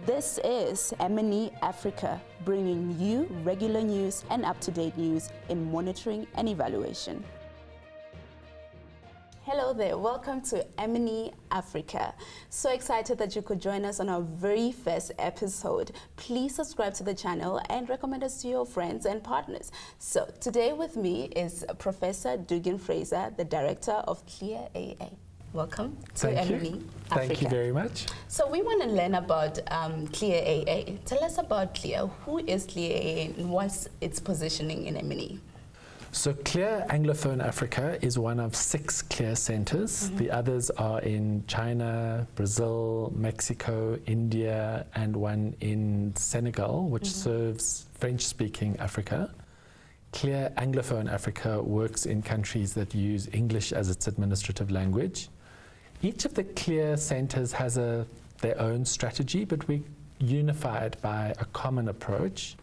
This is M&E Africa, bringing you regular news and up-to-date news in monitoring and evaluation. Hello there, welcome to M&E Africa. So excited that you could join us on our very first episode. Please subscribe to the channel and recommend us to your friends and partners. So today with me is Professor Dugan Fraser, the Director of CLEARAA. Welcome to M&E Africa. Thank you very much. So we want to learn about CLEARAA. Tell us about CLEAR. Who is CLEARAA and what's its positioning in M&E? So CLEAR Anglophone Africa is one of 6 CLEAR centers. The others are in China, Brazil, Mexico, India, and one in Senegal, which serves French-speaking Africa. CLEAR Anglophone Africa works in countries that use English as its administrative language. Each of the CLEAR centers has their own strategy, but we're unified by a common approach.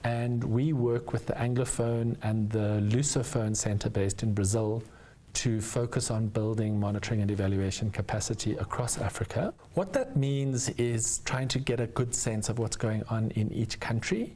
And we work with the Anglophone and the Lusophone Center based in Brazil to focus on building monitoring and evaluation capacity across Africa. What that means is trying to get a good sense of what's going on in each country,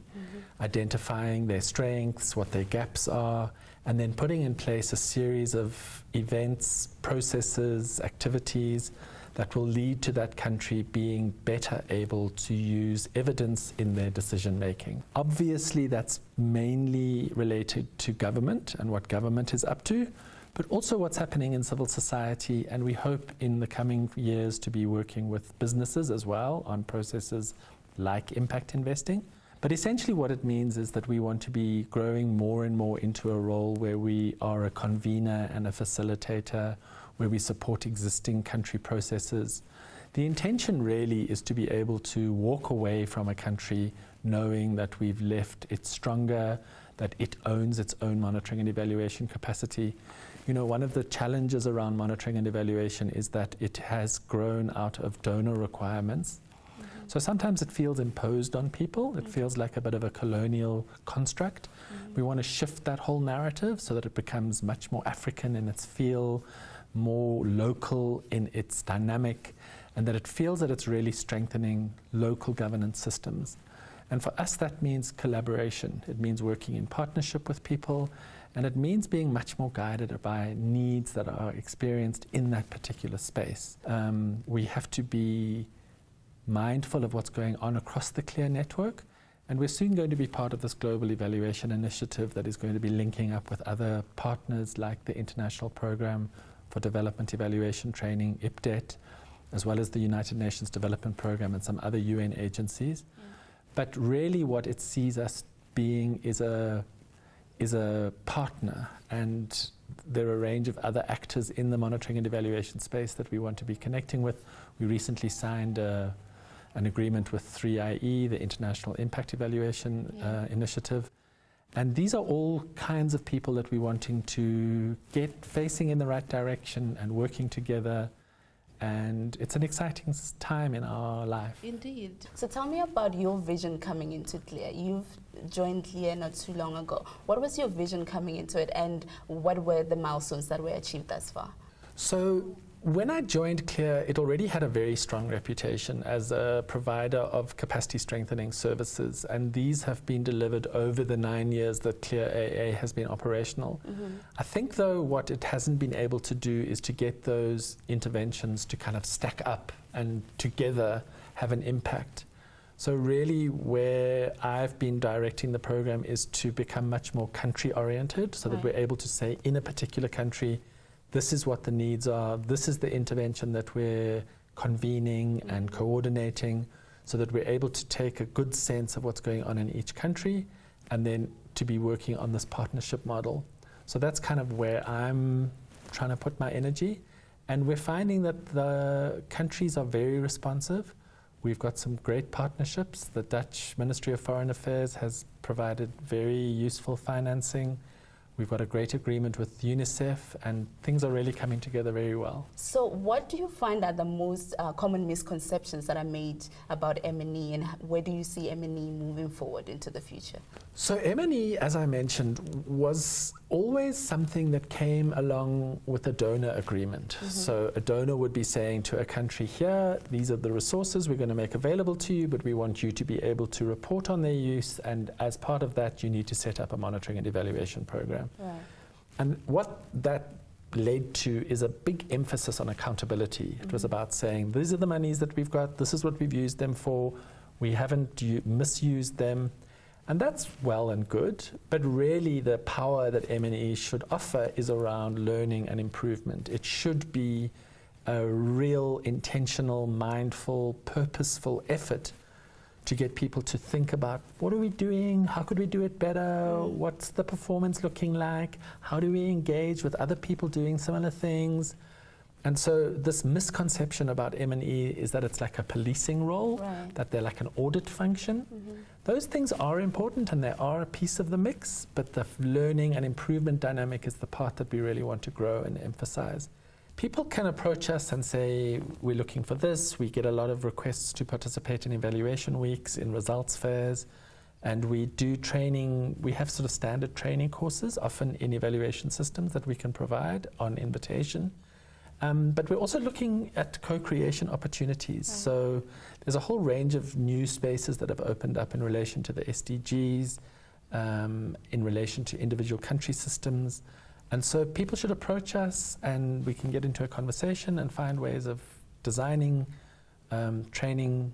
identifying their strengths, what their gaps are, and then putting in place a series of events, processes, activities that will lead to that country being better able to use evidence in their decision making. Obviously, that's mainly related to government and what government is up to, but also what's happening in civil society, and we hope in the coming years to be working with businesses as well on processes like impact investing. But essentially what it means is that we want to be growing more and more into a role where we are a convener and a facilitator, where we support existing country processes. The intention really is to be able to walk away from a country knowing that we've left it stronger, that it owns its own monitoring and evaluation capacity. You know, one of the challenges around monitoring and evaluation is that it has grown out of donor requirements. So sometimes it feels imposed on people. It feels like a bit of a colonial construct. We want to shift that whole narrative so that it becomes much more African in its feel, more local in its dynamic, and that it feels that it's really strengthening local governance systems. And for us, that means collaboration. It means working in partnership with people, and it means being much more guided by needs that are experienced in that particular space. We have to be mindful of what's going on across the CLEAR network, and we're soon going to be part of this global evaluation initiative that is going to be linking up with other partners like the International Program for Development Evaluation Training, IPDET, as well as the United Nations Development Program and some other UN agencies. But really what it sees us being is a partner, and there are a range of other actors in the monitoring and evaluation space that we want to be connecting with. We recently signed an agreement with 3IE, the International Impact Evaluation Initiative. And these are all kinds of people that we're wanting to get facing in the right direction and working together. And it's an exciting time in our life. Indeed. So tell me about your vision coming into CLEAR. You've joined CLEAR not too long ago. What was your vision coming into it, and what were the milestones that were achieved thus far? So when I joined CLEAR, it already had a very strong reputation as a provider of capacity strengthening services, and these have been delivered over the 9 years that CLEARAA has been operational. I think though what it hasn't been able to do is to get those interventions to kind of stack up and together have an impact. So really where I've been directing the program is to become much more country oriented, so that we're able to say in a particular country, this is what the needs are, this is the intervention that we're convening and coordinating, so that we're able to take a good sense of what's going on in each country and then to be working on this partnership model. So that's kind of where I'm trying to put my energy. And we're finding that the countries are very responsive. We've got some great partnerships. The Dutch Ministry of Foreign Affairs has provided very useful financing. We've got a great agreement with UNICEF, and things are really coming together very well. So what do you find are the most common misconceptions that are made about M&E, and where do you see M&E moving forward into the future? So M&E, as I mentioned, was always something that came along with a donor agreement. So a donor would be saying to a country, here, these are the resources we're going to make available to you, but we want you to be able to report on their use, and as part of that, you need to set up a monitoring and evaluation program. Right. And what that led to is a big emphasis on accountability. It was about saying, these are the monies that we've got, this is what we've used them for, we haven't misused them. And that's well and good, but really the power that M&E should offer is around learning and improvement. It should be a real, intentional, mindful, purposeful effort to get people to think about, what are we doing? How could we do it better? What's the performance looking like? How do we engage with other people doing similar things? And so this misconception about M&E is that it's like a policing role, that they're like an audit function. Those things are important and they are a piece of the mix, but the learning and improvement dynamic is the part that we really want to grow and emphasize. People can approach us and say, we're looking for this. We get a lot of requests to participate in evaluation weeks, in results fairs, and we do training. We have sort of standard training courses, often in evaluation systems, that we can provide on invitation. But we're also looking at co-creation opportunities. So there's a whole range of new spaces that have opened up in relation to the SDGs, in relation to individual country systems. And so people should approach us and we can get into a conversation and find ways of designing, training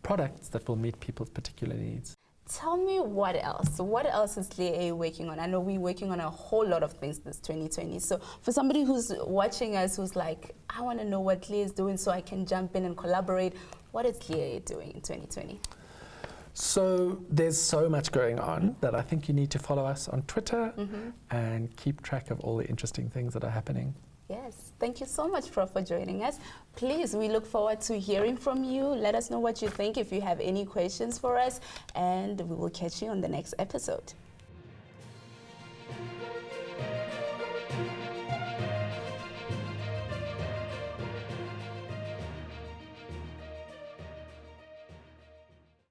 products that will meet people's particular needs. Tell me what else? What else is CLEARAA working on? I know we're working on a whole lot of things this 2020. So for somebody who's watching us who's like, I want to know what CLEARAA is doing so I can jump in and collaborate, what is CLEARAA doing in 2020? So there's so much going on that I think you need to follow us on Twitter and keep track of all the interesting things that are happening. Yes, thank you so much, Prof, for joining us. Please, we look forward to hearing from you. Let us know what you think if you have any questions for us, and we will catch you on the next episode.